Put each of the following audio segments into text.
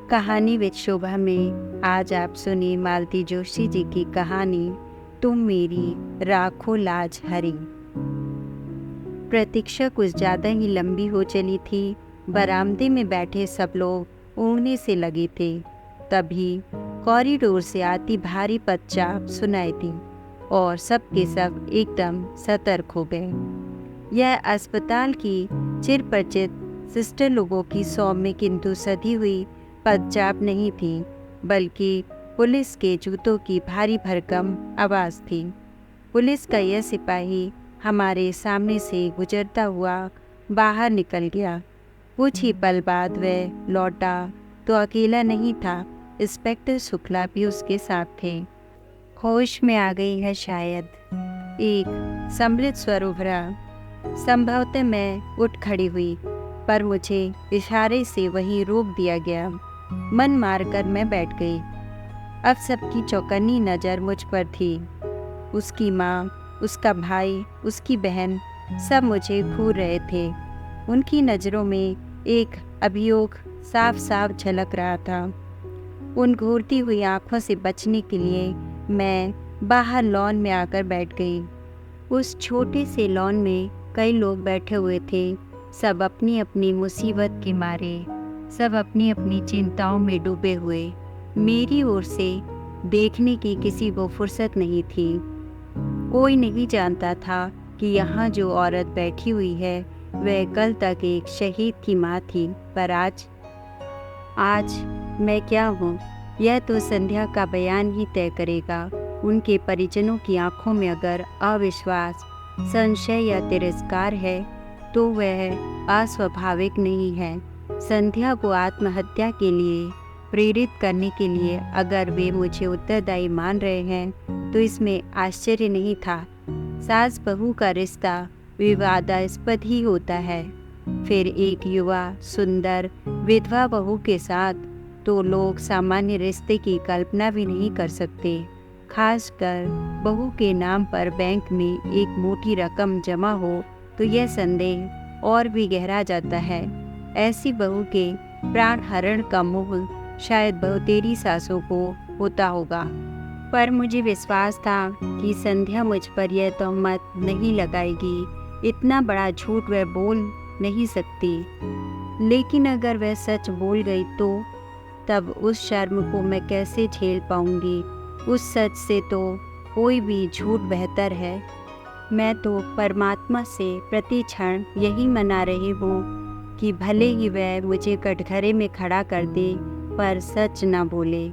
कहानी विद शोभा में आज आप सुनिए मालती जोशी जी की कहानी तुम मेरी राखो लाज हरी। प्रतीक्षा कुछ ज़्यादा ही लंबी हो चली थी। बरामदे में बैठे सब लोग ऊँघने से लगे थे। तभी कॉरिडोर से आती भारी पदचाप सुनाई दी और सब के सब एकदम सतर्क हो गए। यह अस्पताल की चिरपरिचित सिस्टर लोगों की सौम्य किंतु सधी हुई पदचाप नहीं थी, बल्कि पुलिस के जूतों की भारी भरकम आवाज़ थी। पुलिस का यह सिपाही हमारे सामने से गुजरता हुआ बाहर निकल गया। कुछ ही पल बाद वह लौटा तो अकेला नहीं था, इंस्पेक्टर शुक्ला भी उसके साथ थे। होश में आ गई है शायद, एक सम्मिलित स्वर उभरा। संभवतः मैं उठ खड़ी हुई, पर मुझे इशारे से वहीं रोक दिया गया। मन मारकर मैं बैठ गई। अब सबकी चौकन्नी नज़र मुझ पर थी। उसकी माँ, उसका भाई, उसकी बहन सब मुझे घूर रहे थे। उनकी नज़रों में एक अभियोग साफ साफ झलक रहा था। उन घूरती हुई आंखों से बचने के लिए मैं बाहर लॉन में आकर बैठ गई। उस छोटे से लॉन में कई लोग बैठे हुए थे। सब अपनी अपनी मुसीबत के मारे, सब अपनी अपनी चिंताओं में डूबे हुए। मेरी ओर से देखने की किसी को फुर्सत नहीं थी। कोई नहीं जानता था कि यहाँ जो औरत बैठी हुई है वह कल तक एक शहीद की माँ थी, पर आज मैं क्या हूँ यह तो संध्या का बयान ही तय करेगा। उनके परिजनों की आंखों में अगर अविश्वास, संशय या तिरस्कार है तो वह अस्वाभाविक नहीं है। संध्या को आत्महत्या के लिए प्रेरित करने के लिए अगर वे मुझे उत्तरदायी मान रहे हैं तो इसमें आश्चर्य नहीं था। सास बहू का रिश्ता विवादास्पद ही होता है, फिर एक युवा सुंदर विधवा बहू के साथ तो लोग सामान्य रिश्ते की कल्पना भी नहीं कर सकते। खासकर बहू के नाम पर बैंक में एक मोटी रकम जमा हो तो यह संदेह और भी गहरा जाता है। ऐसी बहू के प्राण हरण का मोह शायद बहुतेरी सासों को होता होगा, पर मुझे विश्वास था कि संध्या मुझ पर यह तोहमत नहीं लगाएगी। इतना बड़ा झूठ वह बोल नहीं सकती, लेकिन अगर वह सच बोल गई तो तब उस शर्म को मैं कैसे झेल पाऊंगी। उस सच से तो कोई भी झूठ बेहतर है। मैं तो परमात्मा से प्रति क्षण यही मना रही हूँ कि भले ही वह मुझे कटघरे में खड़ा कर दे, पर सच ना बोले।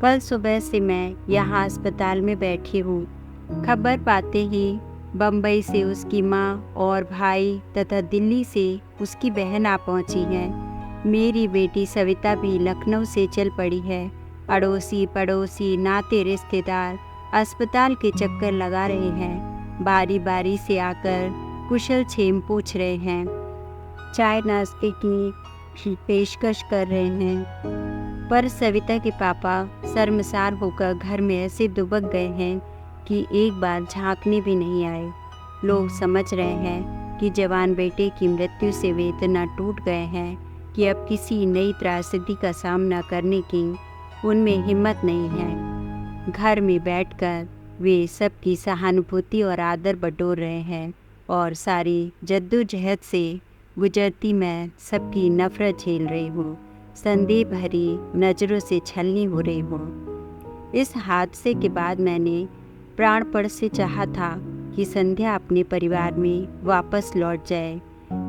कल सुबह से मैं यहाँ अस्पताल में बैठी हूँ। खबर पाते ही बम्बई से उसकी माँ और भाई तथा दिल्ली से उसकी बहन आ पहुँची हैं। मेरी बेटी सविता भी लखनऊ से चल पड़ी है। अड़ोसी पड़ोसी नाते रिश्तेदार अस्पताल के चक्कर लगा रहे हैं। बारी बारी से आकर कुशल क्षेम पूछ रहे हैं, चाय नाश्ते की पेशकश कर रहे हैं। पर सविता के पापा शर्मसार होकर घर में ऐसे दुबक गए हैं कि एक बार झांकने भी नहीं आए। लोग समझ रहे हैं कि जवान बेटे की मृत्यु से वे इतना टूट गए हैं कि अब किसी नई त्रासदी का सामना करने की उनमें हिम्मत नहीं है। घर में बैठकर वे सबकी सहानुभूति और आदर बटोर रहे हैं और सारी जद्दोजहद से गुजरती मैं सबकी नफरत झेल रही हूँ। संदेह भरी नज़रों से छलनी हो रही हूँ। इस हादसे के बाद मैंने प्राणपण से चाहा था कि संध्या अपने परिवार में वापस लौट जाए।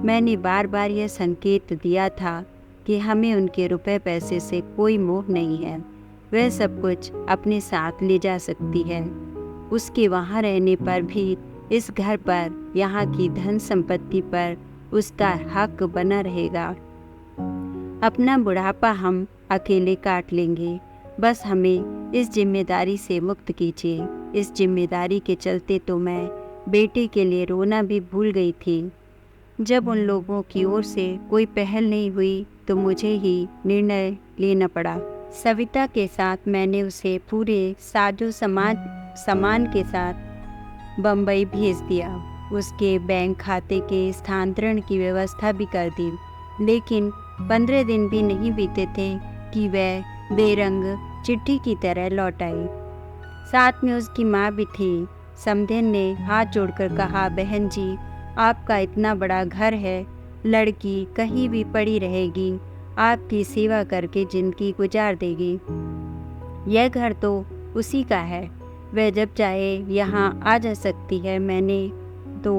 मैंने बार बार यह संकेत दिया था कि हमें उनके रुपए पैसे से कोई मोह नहीं है। वह सब कुछ अपने साथ ले जा सकती है। उसके वहाँ रहने पर भी इस घर पर, यहाँ की धन संपत्ति पर उसका हक बना रहेगा। अपना बुढ़ापा हम अकेले काट लेंगे। बस हमें इस जिम्मेदारी से मुक्त कीजिए। इस जिम्मेदारी के चलते तो मैं बेटे के लिए रोना भी भूल गई थी। जब उन लोगों की ओर से कोई पहल नहीं हुई तो मुझे ही निर्णय लेना पड़ा। सविता के साथ मैंने उसे पूरे साजो सामान के साथ बम्बई भेज दिया। उसके बैंक खाते के स्थानांतरण की व्यवस्था भी कर दी, लेकिन 15 दिन भी नहीं बीते थे कि वह बेरंग चिट्ठी की तरह लौट आई। साथ में उसकी माँ भी थी। समधिन ने हाथ जोड़कर कहा, बहन जी, आपका इतना बड़ा घर है, लड़की कहीं भी पड़ी रहेगी, आपकी सेवा करके जिंदगी गुजार देगी। यह घर तो उसी का है, वह जब चाहे यहाँ आ जा सकती है। मैंने तो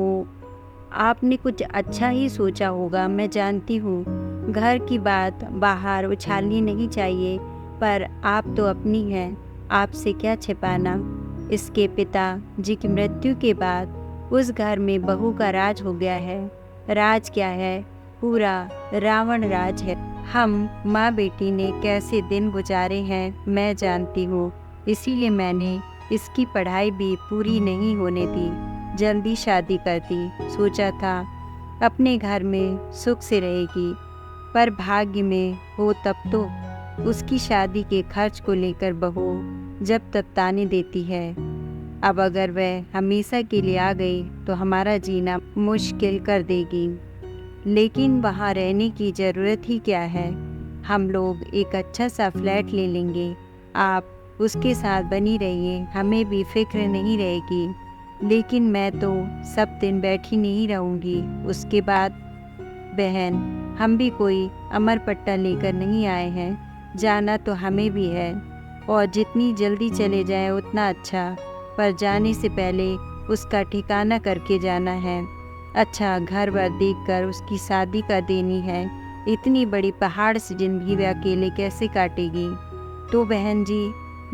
आपने कुछ अच्छा ही सोचा होगा, मैं जानती हूँ। घर की बात बाहर उछालनी नहीं चाहिए, पर आप तो अपनी हैं, आपसे क्या छिपाना। इसके पिता जी की मृत्यु के बाद उस घर में बहू का राज हो गया है। राज क्या है, पूरा रावण राज है। हम माँ बेटी ने कैसे दिन गुजारे हैं मैं जानती हूँ, इसीलिए मैंने इसकी पढ़ाई भी पूरी नहीं होने दी, जल्दी शादी कर दी। सोचा था अपने घर में सुख से रहेगी, पर भाग्य में हो तब तो। उसकी शादी के खर्च को लेकर बहू जब तब ताने देती है। अब अगर वह हमेशा के लिए आ गई तो हमारा जीना मुश्किल कर देगी। लेकिन वहाँ रहने की ज़रूरत ही क्या है, हम लोग एक अच्छा सा फ्लैट ले लेंगे। आप उसके साथ बनी रहिए, हमें भी फिक्र नहीं रहेगी। लेकिन मैं तो सब दिन बैठी नहीं रहूँगी। उसके बाद बहन, हम भी कोई अमर पट्टा लेकर नहीं आए हैं, जाना तो हमें भी है, और जितनी जल्दी चले जाएं उतना अच्छा, पर जाने से पहले उसका ठिकाना करके जाना है। अच्छा घर वर देखकर उसकी शादी कर देनी है। इतनी बड़ी पहाड़ से जिंदगी वे अकेले कैसे काटेगी। तो बहन जी,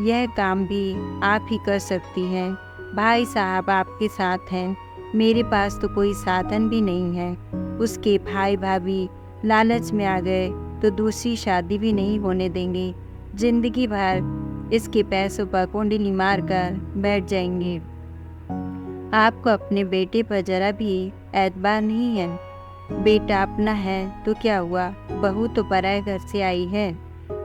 यह काम भी आप ही कर सकती हैं। भाई साहब आपके साथ हैं, मेरे पास तो कोई साधन भी नहीं है। उसके भाई भाभी लालच में आ गए तो दूसरी शादी भी नहीं होने देंगे। जिंदगी भर इसके पैसों पर कुंडली मार कर बैठ जाएंगे। आपको अपने बेटे पर जरा भी एतबार नहीं है। बेटा अपना है तो क्या हुआ, बहू तो पराए घर से आई है।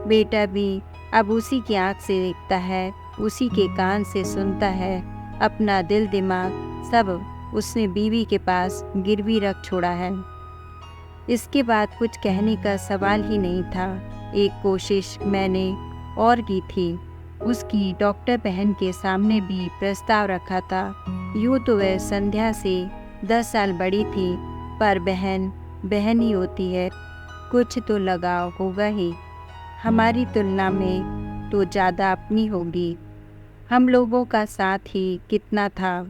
बेटा भी अब उसी की आंख से देखता है, उसी के कान से सुनता है। अपना दिल दिमाग सब उसने बीवी के पास गिरवी रख छोड़ा है। इसके बाद कुछ कहने का सवाल ही नहीं था। एक कोशिश मैंने और की थी, उसकी डॉक्टर बहन के सामने भी प्रस्ताव रखा था। यूँ तो वह संध्या से 10 साल बड़ी थी, पर बहन बहन ही होती है, कुछ तो लगाव होगा ही। हमारी तुलना में तो ज़्यादा अपनी होगी। हम लोगों का साथ ही कितना था,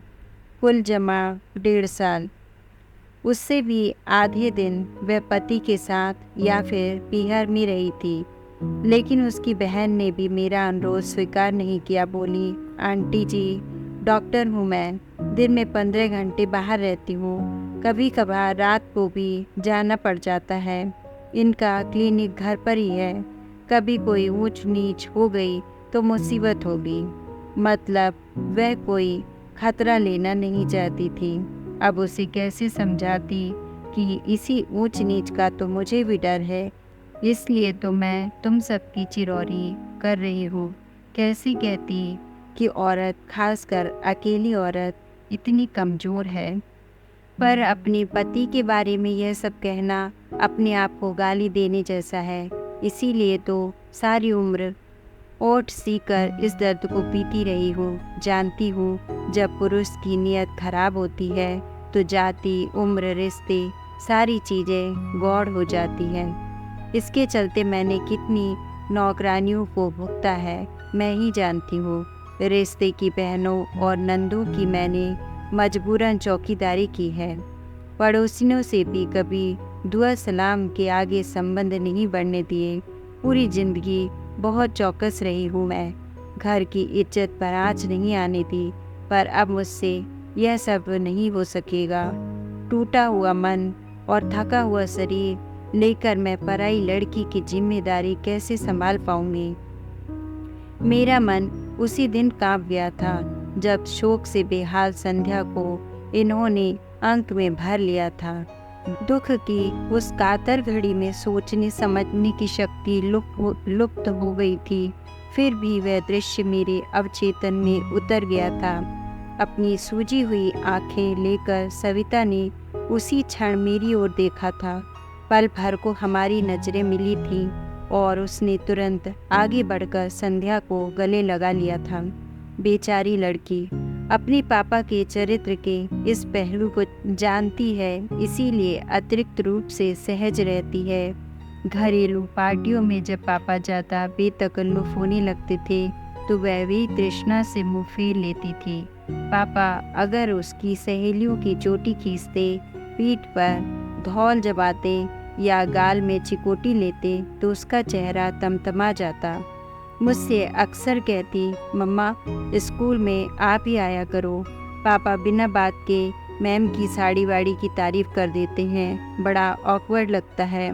कुल जमा 1.5 साल। उससे भी आधे दिन वह पति के साथ या फिर पीहर में रही थी। लेकिन उसकी बहन ने भी मेरा अनुरोध स्वीकार नहीं किया। बोली, आंटी जी, डॉक्टर हूँ मैं, दिन में 15 घंटे बाहर रहती हूँ, कभी कभार रात को भी जाना पड़ जाता है। इनका क्लिनिक घर पर ही है, कभी कोई ऊंच नीच हो गई तो मुसीबत होगी। मतलब वह कोई खतरा लेना नहीं चाहती थी। अब उसे कैसे समझाती कि इसी ऊंच नीच का तो मुझे भी डर है, इसलिए तो मैं तुम सबकी चिरौरी कर रही हूँ। कैसे कहती कि औरत, खासकर अकेली औरत, इतनी कमज़ोर है। पर अपने पति के बारे में यह सब कहना अपने आप को गाली देने जैसा है। इसीलिए तो सारी उम्र ओट सीकर इस दर्द को पीती रही हूँ। जानती हूँ जब पुरुष की नीयत खराब होती है तो जाति, उम्र, रिश्ते, सारी चीज़ें गौड़ हो जाती हैं। इसके चलते मैंने कितनी नौकरानियों को भुगता है मैं ही जानती हूँ। रिश्ते की बहनों और नंदों की मैंने मजबूरन चौकीदारी की है। पड़ोसियों से भी कभी दुआ सलाम के आगे संबंध नहीं बढ़ने दिए। पूरी जिंदगी बहुत चौकस रही हूँ मैं, घर की इज्जत पर आँच नहीं आने दी। पर अब मुझसे यह सब नहीं हो सकेगा। टूटा हुआ मन और थका हुआ शरीर लेकर मैं पराई लड़की की जिम्मेदारी कैसे संभाल पाऊंगी। मेरा मन उसी दिन कांप गया था जब शोक से बेहाल संध्या को इन्होंने अंक में भर लिया था। दुख की उस कातर घड़ी में सोचने समझने की शक्ति लुप्त हो गई थी। फिर भी वह दृश्य मेरे अवचेतन में उतर गया था। अपनी सूजी हुई आंखें लेकर सविता ने उसी क्षण मेरी ओर देखा था। पल भर को हमारी नजरें मिली थीं। और उसने तुरंत आगे बढ़कर संध्या को गले लगा लिया था। बेचारी लड़की अपने पापा के चरित्र के इस पहलू को जानती है, इसीलिए अतिरिक्त रूप से सहज रहती है। घरेलू पार्टियों में जब पापा ज़्यादा बेतकल्लुफ़ होने लगते थे तो वह भी तृष्णा से मुँह फेर लेती थी। पापा अगर उसकी सहेलियों की चोटी खींचते, पीठ पर धौल जमाते या गाल में चिकोटी लेते तो उसका चेहरा तमतमा जाता। मुझसे अक्सर कहती, मम्मा स्कूल में आप ही आया करो। पापा बिना बात के मैम की साड़ी वाड़ी की तारीफ़ कर देते हैं, बड़ा ऑकवर्ड लगता है।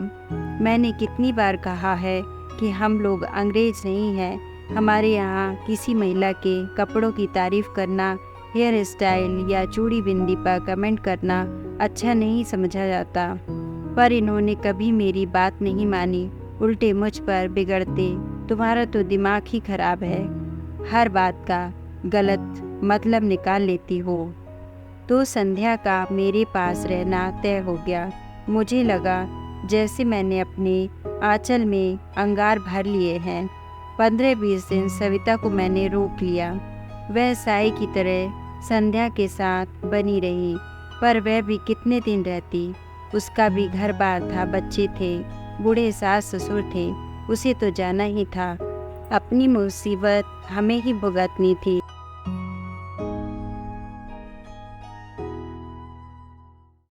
मैंने कितनी बार कहा है कि हम लोग अंग्रेज नहीं हैं, हमारे यहाँ किसी महिला के कपड़ों की तारीफ़ करना, हेयर स्टाइल या चूड़ी बिंदी पर कमेंट करना अच्छा नहीं समझा जाता। पर इन्होंने कभी मेरी बात नहीं मानी, उल्टे मुझ पर बिगड़ते, तुम्हारा तो दिमाग ही खराब है, हर बात का गलत मतलब निकाल लेती हो। तो संध्या का मेरे पास रहना तय हो गया। मुझे लगा जैसे मैंने अपने आंचल में अंगार भर लिए हैं। 15-20 दिन सविता को मैंने रोक लिया। वह साई की तरह संध्या के साथ बनी रही, पर वह भी कितने दिन रहती। उसका भी घर बार था, बच्चे थे, बूढ़े सास ससुर थे, उसे तो जाना ही था। अपनी मुसीबत हमें ही भुगतनी थी।